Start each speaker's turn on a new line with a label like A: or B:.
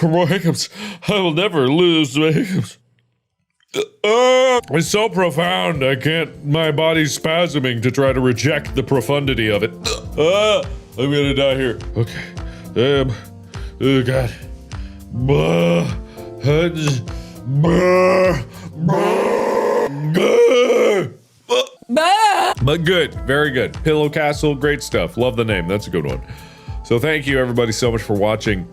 A: for more hiccups. I will never lose my hiccups. It's so profound. I can't. My body's spasming to try to reject the profundity of it. I'm gonna die here. Okay. Oh God. But good, very good. Pillow Castle, great stuff. Love the name. That's a good one. So thank you everybody so much for watching.